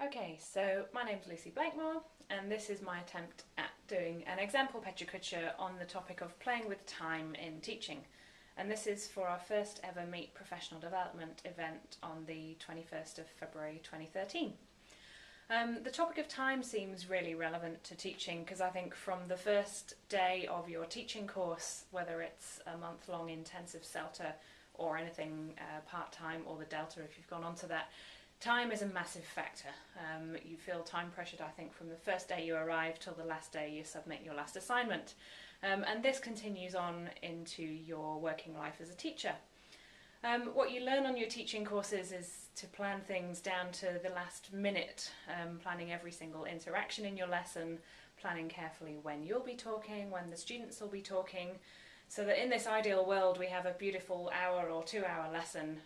Okay, so my name's Lucy Blakemore, and this is my attempt at doing an example Pecha Kucha on the topic of playing with time in teaching. And this is for our first ever Meet Professional Development event on the 21st of February 2013. The topic of time seems really relevant to teaching because I think from the first day of your teaching course, whether it's a month-long intensive CELTA or anything part-time or the Delta if you've gone on to that, time is a massive factor. You feel time pressured, I think, from the first day you arrive till the last day you submit your last assignment. And this continues on into your working life as a teacher. What you learn on your teaching courses is to plan things down to the last minute, planning every single interaction in your lesson, planning carefully when you'll be talking, when the students will be talking, so that in this ideal world we have a beautiful hour or 2-hour lesson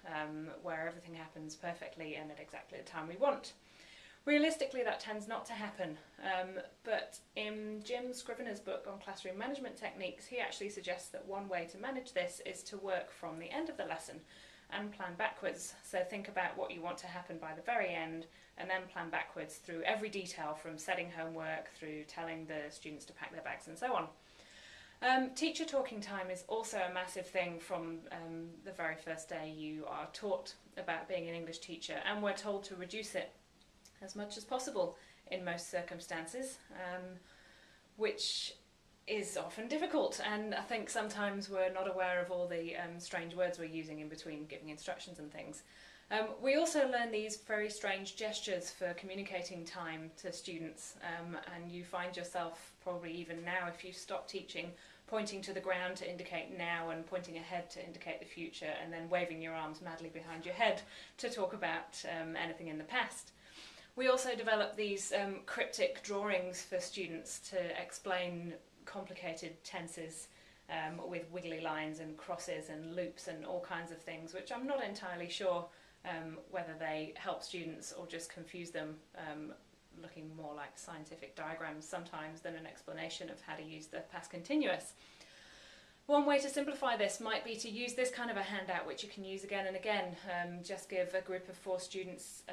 where everything happens perfectly and at exactly the time we want. Realistically, that tends not to happen, but in Jim Scrivener's book on classroom management techniques, he actually suggests that one way to manage this is to work from the end of the lesson and plan backwards. So think about what you want to happen by the very end and then plan backwards through every detail, from setting homework through telling the students to pack their bags and so on. Teacher talking time is also a massive thing from the very first day you are taught about being an English teacher, and we're told to reduce it as much as possible in most circumstances, which is often difficult, and I think sometimes we're not aware of all the strange words we're using in between giving instructions and things. We also learn these very strange gestures for communicating time to students, and you find yourself probably even now, if you stop teaching, pointing to the ground to indicate now and pointing ahead to indicate the future, and then waving your arms madly behind your head to talk about anything in the past. We also develop these cryptic drawings for students to explain complicated tenses with wiggly lines and crosses and loops and all kinds of things, which I'm not entirely sure whether they help students or just confuse them, looking more like scientific diagrams sometimes than an explanation of how to use the past continuous. One way to simplify this might be to use this kind of a handout, which you can use again and again. Just give a group of 4 students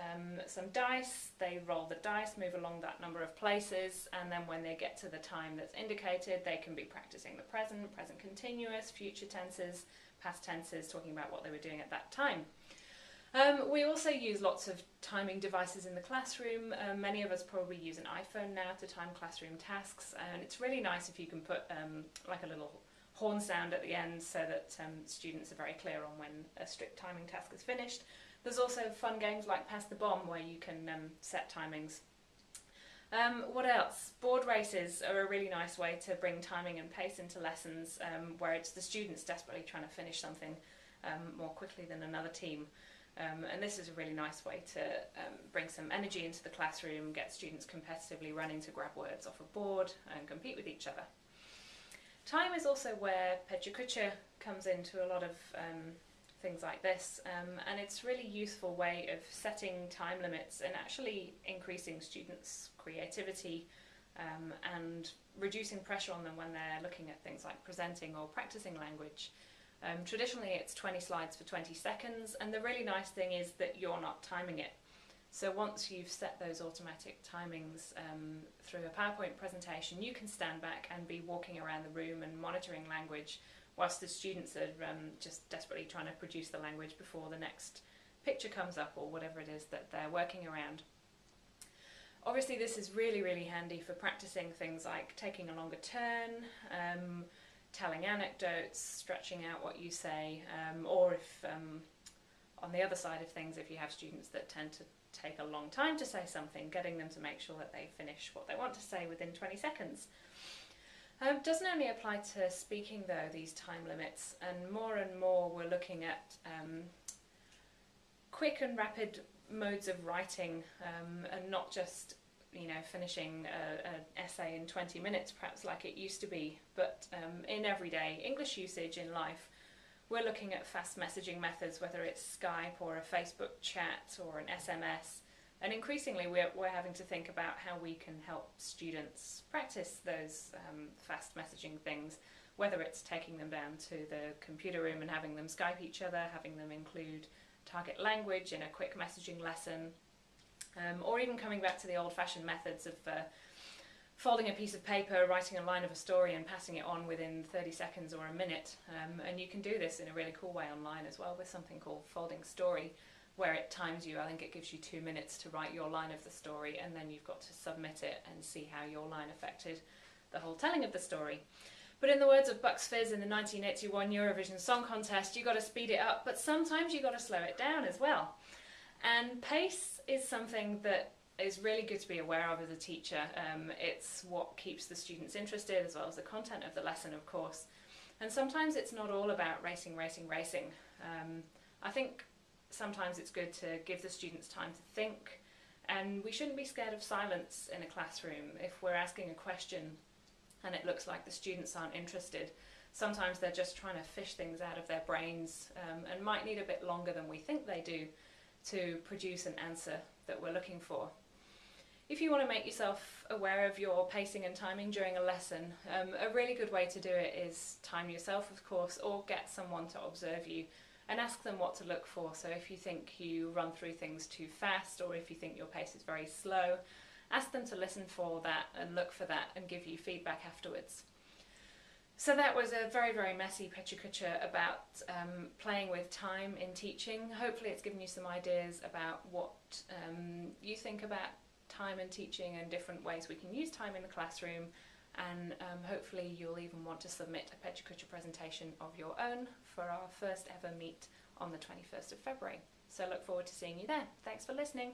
some dice, they roll the dice, move along that number of places, and then when they get to the time that's indicated, they can be practicing the present, present continuous, future tenses, past tenses, talking about what they were doing at that time. We also use lots of timing devices in the classroom. Many of us probably use an iPhone now to time classroom tasks, and it's really nice if you can put like a little horn sound at the end so that students are very clear on when a strict timing task is finished. There's also fun games like Pass the Bomb where you can set timings. What else? Board races are a really nice way to bring timing and pace into lessons, where it's the students desperately trying to finish something more quickly than another team. And this is a really nice way to bring some energy into the classroom, get students competitively running to grab words off a board and compete with each other. Time is also where Pecha Kucha comes into a lot of things like this, and it's a really useful way of setting time limits and actually increasing students' creativity and reducing pressure on them when they're looking at things like presenting or practicing language. Traditionally it's 20 slides for 20 seconds, and the really nice thing is that you're not timing it. So once you've set those automatic timings through a PowerPoint presentation, you can stand back and be walking around the room and monitoring language whilst the students are just desperately trying to produce the language before the next picture comes up or whatever it is that they're working around. Obviously this is really, really handy for practicing things like taking a longer turn, telling anecdotes, stretching out what you say, or if on the other side of things, if you have students that tend to take a long time to say something, getting them to make sure that they finish what they want to say within 20 seconds. Doesn't only apply to speaking though, these time limits, and more we're looking at quick and rapid modes of writing, and not just finishing an essay in 20 minutes perhaps like it used to be, but in everyday English usage in life we're looking at fast messaging methods, whether it's Skype or a Facebook chat or an SMS, and increasingly we're having to think about how we can help students practice those fast messaging things, whether it's taking them down to the computer room and having them Skype each other, having them include target language in a quick messaging lesson, Or even coming back to the old-fashioned methods of folding a piece of paper, writing a line of a story and passing it on within 30 seconds or a minute. And you can do this in a really cool way online as well with something called Folding Story, where it times you. I think it gives you 2 minutes to write your line of the story, and then you've got to submit it and see how your line affected the whole telling of the story. But in the words of Bucks Fizz in the 1981 Eurovision Song Contest, you've got to speed it up, but sometimes you've got to slow it down as well. And pace is something that is really good to be aware of as a teacher. It's what keeps the students interested, as well as the content of the lesson, of course. And sometimes it's not all about racing. I think sometimes it's good to give the students time to think, and we shouldn't be scared of silence in a classroom. If we're asking a question and it looks like the students aren't interested, sometimes they're just trying to fish things out of their brains, and might need a bit longer than we think they do to produce an answer that we're looking for. If you want to make yourself aware of your pacing and timing during a lesson, a really good way to do it is time yourself, of course, or get someone to observe you and ask them what to look for. So if you think you run through things too fast, or if you think your pace is very slow, ask them to listen for that and look for that and give you feedback afterwards. So that was a very, very messy Pecha Kucha about playing with time in teaching. Hopefully it's given you some ideas about what you think about time and teaching and different ways we can use time in the classroom, and hopefully you'll even want to submit a Pecha Kucha presentation of your own for our first ever meet on the 21st of February. So look forward to seeing you there. Thanks for listening.